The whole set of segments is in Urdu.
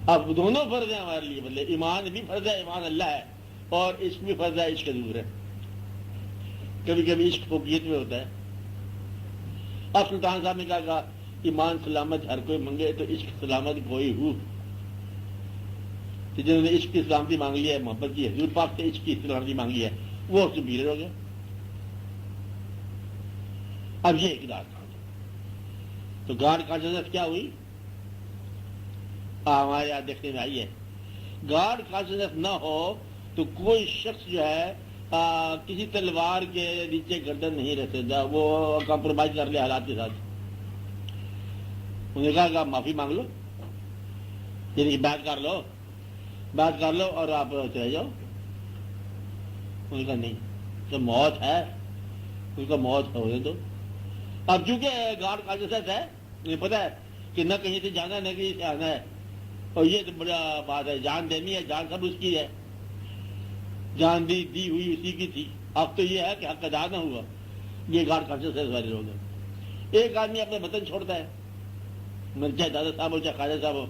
اب دونوں فرض ہیں ہمارے لیے، مطلب ایمان بھی فرض ہے، ایمان اللہ ہے، اور عشق بھی فرض ہے، عشق ضرور ہے. کبھی کبھی عشق فوقیت میں ہوتا ہے. اب سلطان صاحب نے کہا ایمان سلامت ہر کوئی منگے تو عشق سلامت کوئی ہو. جنہوں نے عشق کی سلامتی مانگی ہے، محبت کی حضور پاک سے عشق کی سلامتی مانگی ہے، وہ سپیریئر ہو گیا. اب یہ ایک دار تو گاڈ کانشسنس کیا ہوئی؟ ہمارے یہاں دیکھنے میں آئی ہے. گاڈ کانشسنس نہ ہو تو کوئی شخص جو ہے کسی تلوار کے نیچے گردن نہیں رہ سکتا. وہ کمپرومائز کر لے حالات کے ساتھ. انہوں نے کہا کہ آپ معافی مانگ لو، یعنی بات کر لو اور آپ چلے جاؤ. انہوں نے کہا نہیں، تو موت ہے. ان کا موت ہونے دو. اب چونکہ گاڈ کانشسنس ہے، انہیں پتا ہے کہ نہ کہیں سے جانا نہ کہیں سے آنا ہے، اور یہ تو بڑا بات ہے. جان دینی ہے، جان سب اس کی ہے، جان دی ہوئی اسی کی تھی. اب تو یہ ہے کہ حق ادا نہ ہوا. یہ گاڈ کانشسنس والے لوگ ہیں. ایک آدمی اپنے وطن چھوڑتا ہے، چاہے دادا صاحب ہو چاہے خواجہ صاحب ہو،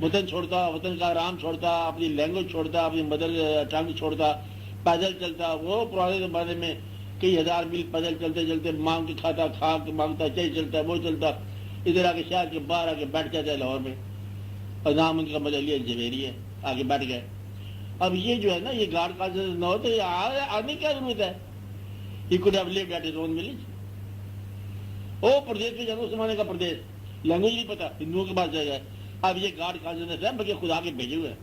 وطن چھوڑتا، وطن کا آرام چھوڑتا، اپنی لینگویج چھوڑتا، اپنی مدر ٹنگ چھوڑتا، پیدل چلتا. وہ پرانے زمانے میں کئی ہزار میل پیدل چلتے چلتے مانگ کے کھاتا، کھا کے مانگتا، چاہیے چلتا، وہ چلتا، ادھر آ کے شہر کے باہر آ کے بیٹھ جاتا ہے لاہور میں، اور نام ان کا مدلیہ جویری ہے، آگے بیٹھ گئے. اب یہ جو ہے نا، یہ گاڈ کانشسنس نہ ہو تو یہ آنے کیا ضرورت ہے؟ He could have lived at his own village. او پردیش میں جانا، اس زمانے کا پردیش، لینگویج نہیں پتا، ہندوؤں کے پاس جائے گا. اب یہ گاڈ کانشسنس ہے بلکہ خدا کے بھیجے ہوئے ہیں.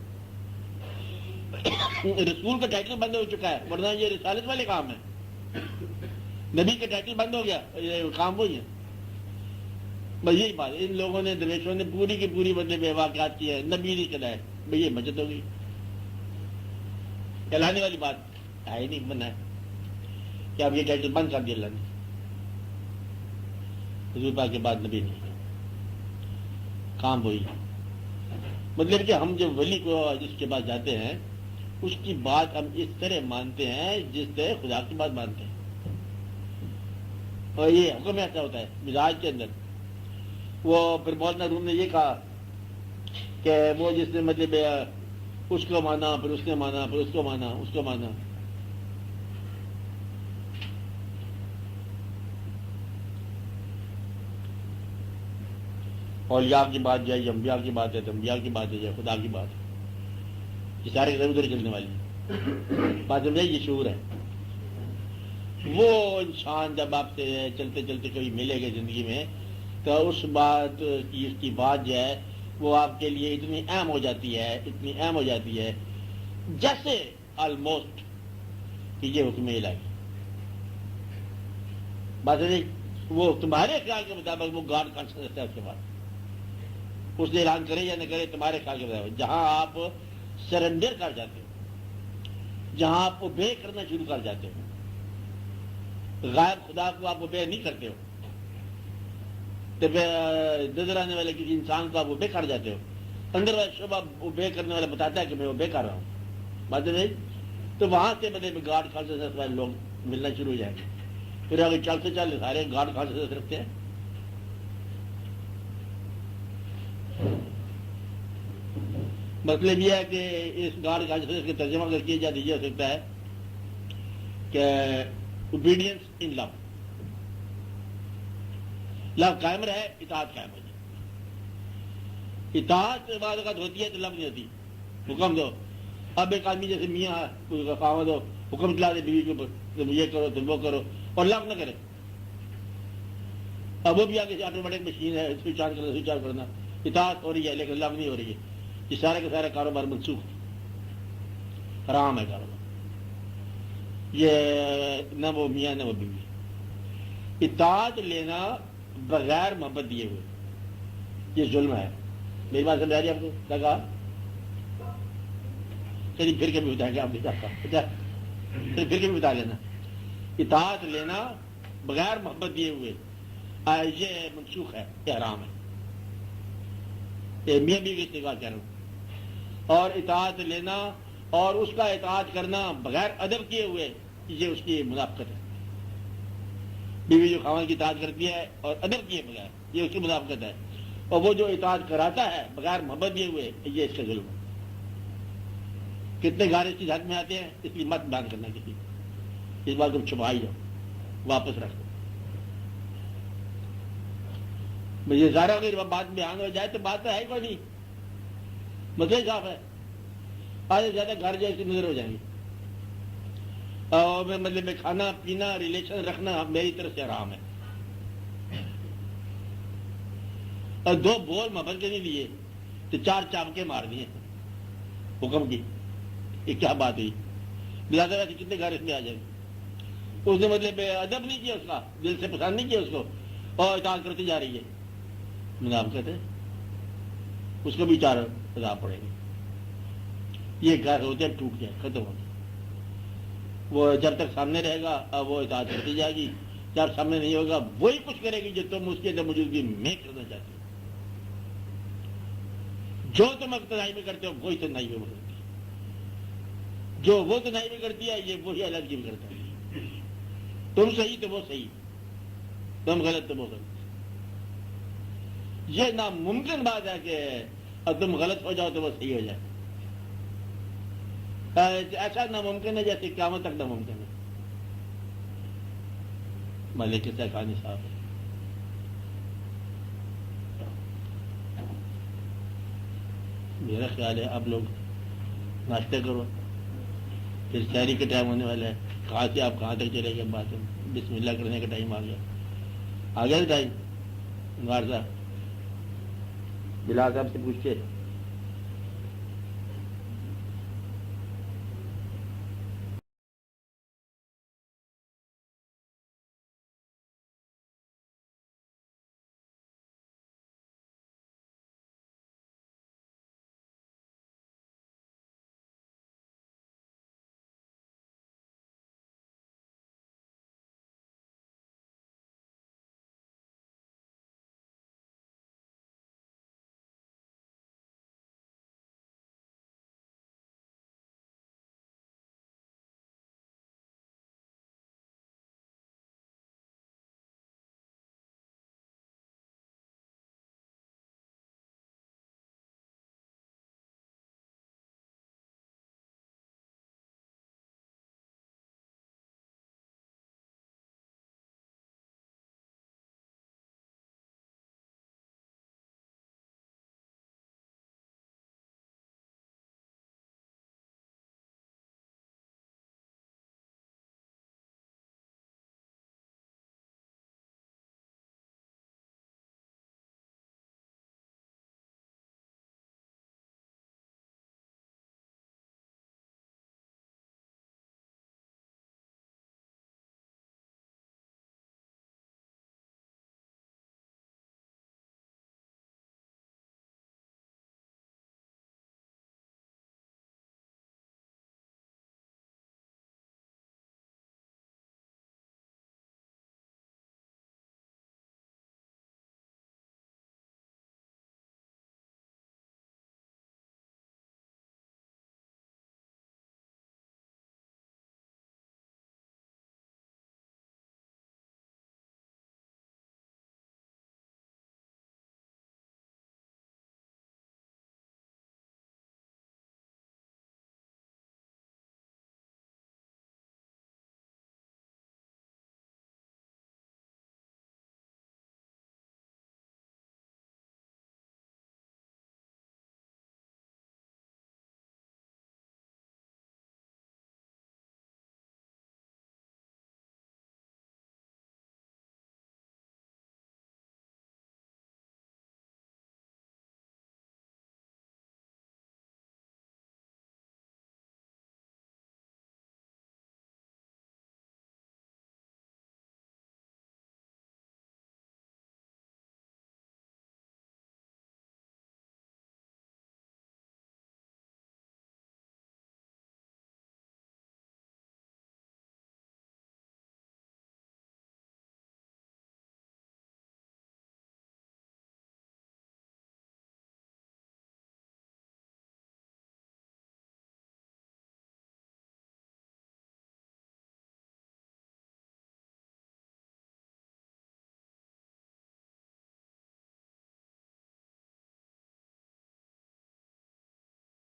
رسول کا ٹائٹل بند ہو چکا ہے، ورنہ یہ رسالت والے کام ہے. نبی کا ٹائٹل بند ہو گیا، یہ کام وہی ہے. بس یہی بات. ان لوگوں نے درویشوں نے پوری کی پوری بدلے میں واقعات کیے ہیں. نبی نہیں چلائے، بھائی یہ بچت ہوگی. کہلانے والی بات ہے ہی نہیں، بنا ہے کہ اب یہ ٹائٹل بند کر دیا اللہ نے. حضور پاک کے بعد نبی نہیں، کام وہی. مطلب کہ ہم جو ولی کو جس کے بعد جاتے ہیں اس کی بات ہم اس طرح مانتے ہیں جس طرح خدا کی بات مانتے ہیں. اور یہ حکم ایسا ہوتا ہے مزاج کے اندر. وہ پھر مولانا روم نے یہ کہا کہ وہ جس نے مطلب اس کو مانا، پھر اس نے مانا، پھر اس کو مانا، اس کو مانا. اولیاء کی بات جائے، انبیاء کی بات ہے تو انبیاء کی بات ہے، جائے خدا کی بات ہے. یہ سارے ادھر چلنے والی بات سمجھے. یہ شعور ہے. وہ انسان جب آپ سے چلتے چلتے کبھی ملے گا زندگی میں تو اس بات کی، اس کی بات جو ہے وہ آپ کے لیے اتنی اہم ہو جاتی ہے، اتنی اہم ہو جاتی ہے جیسے آلموسٹ کہ یہ حکم الہی. بات ہے وہ تمہارے خیال کے مطابق وہ گاڈ کانشسنس ہے. اس کے بعد اس نے اعلان کرے یا نہ کرے، تمہارے خیال کے مطابق جہاں آپ سرنڈر کر جاتے ہو، جہاں آپ اوبے کرنا شروع کر جاتے ہو، غائب خدا کو آپ اوبے نہیں کرتے ہو، تو نظر آنے والے کسی انسان کو آپ اوبے کر جاتے ہو. اندر والا شعبہ اوبے کرنے والا بتاتا ہے کہ میں اوبے کر رہا ہوں. بات نہیں، تو وہاں سے بدلے میں گاڈ کانشسنس والے لوگ ملنا شروع ہو جائیں گے. پھر آگے چلتے چلتے سارے گاڈ کانشسنس رکھتے ہیں. مطلب یہ ہے کہ اس گاڈ کانشسنس کا ترجمہ اگر کیا جائے تو یہ ہو سکتا ہے کہ اوبیڈینس ان لو، لو قائم رہے، اطاعت قائم ہو جائے. اطاعت بعض اوقات ہوتی ہے تو لو نہیں ہوتی. حکم دو. اب ایک آدمی جیسے میاں خاوند ہو، حکم چلا دے بیوی کے اوپر، تم یہ کرو تم وہ کرو، اور لو نہ کرے. اب وہ بھی آگے سے آٹومیٹک مشین ہے، سوئچ آن کرنا، سوئچ آن کرنا. اطاعت ہو رہی ہے لیکن لو نہیں ہو رہی ہے. یہ سارے کا سارا کاروبار منسوخ ہے، حرام ہے کاروبار. یہ نہ وہ میاں نہ وہ بیوی. اطاعت لینا بغیر محبت دیے ہوئے یہ ظلم ہے. میری بات سمجھ آ رہی ہے آپ کو؟ کیا کہا؟ چلیے پھر کبھی بتائیں گے. آپ نہیں چاہتا پھر کبھی بتا لینا. اطاعت لینا بغیر محبت دیے ہوئے یہ منسوخ ہے، یہ حرام ہے. یہ میاں بیوی کی بات کہہ رہا ہوں. اور اطاعت لینا اور اس کا اطاعت کرنا بغیر ادب کیے ہوئے یہ اس کی منافقت ہے. بیوی جو خاوند کی اطاعت کرتی ہے اور ادب کیے بغیر، یہ اس کی منافقت ہے. اور وہ جو اطاعت کراتا ہے بغیر محبت دیے ہوئے، یہ اس کا ظلم ہے۔ کتنے گارے چیز حق میں آتے ہیں، اس لیے مت بیان کرنا کسی کو، اس بات کو چھپا ہی جاؤ، واپس رکھ دو۔ مجھے ظاہر اگر بات بیان ہو جائے تو بات تو ہے کوئی نہیں، مسئلہ صاف ہے۔ آج زیادہ گھر جیسے نظر ہو جائیں گے، اور مطلب میں کھانا پینا ریلیشن رکھنا میری طرف سے حرام ہے، اور 2 بول محبت کے نہیں لیے تو 4 چابکے مار دیے حکم کی، یہ کیا بات ہوئی؟ لہٰذا ویسے کتنے گھر اس میں آ جائیں گے، اس نے مطلب ادب نہیں کیا، اس کا دل سے پسند نہیں کیا اس کو، اور اطاعت کرتی جا رہی ہے، منافقت ہے، اس کو بھی 4 عذاب پڑیں گے۔ یہ گھر ہوتے ہیں ٹوٹ جائے، ختم ہو جائے، وہ جب تک سامنے رہے گا اب وہ اطاعت کرتی جائے گی، جب سامنے نہیں ہوگا وہی کچھ کرے گی جو تم اس کے موجودگی میں کرنا چاہتے ہو، جو تم اقتدائی میں کرتے ہو وہی تنہائی میں کرتی ہے، جو وہ تنہائی میں کرتی ہے یہ وہی علیحدگی میں کرتا ہے، تم صحیح تو وہ صحیح، تم غلط تو وہ غلط۔ یہ ناممکن بات ہے کہ اب تم غلط ہو جاؤ تو وہ صحیح ہو جائے، ایسا ناممکن ہے جیسے قیامت تک ناممکن ہے۔ ملک سیفانی صاحب، میرا خیال ہے آپ لوگ ناشتہ کرو، پھر شہری کا ٹائم ہونے والا ہے، کہاں سے آپ کہاں تک چلے گئے، بات بسم اللہ کرنے کا ٹائم آ گیا ٹائم۔ انوار صاحب بلال صاحب سے پوچھتے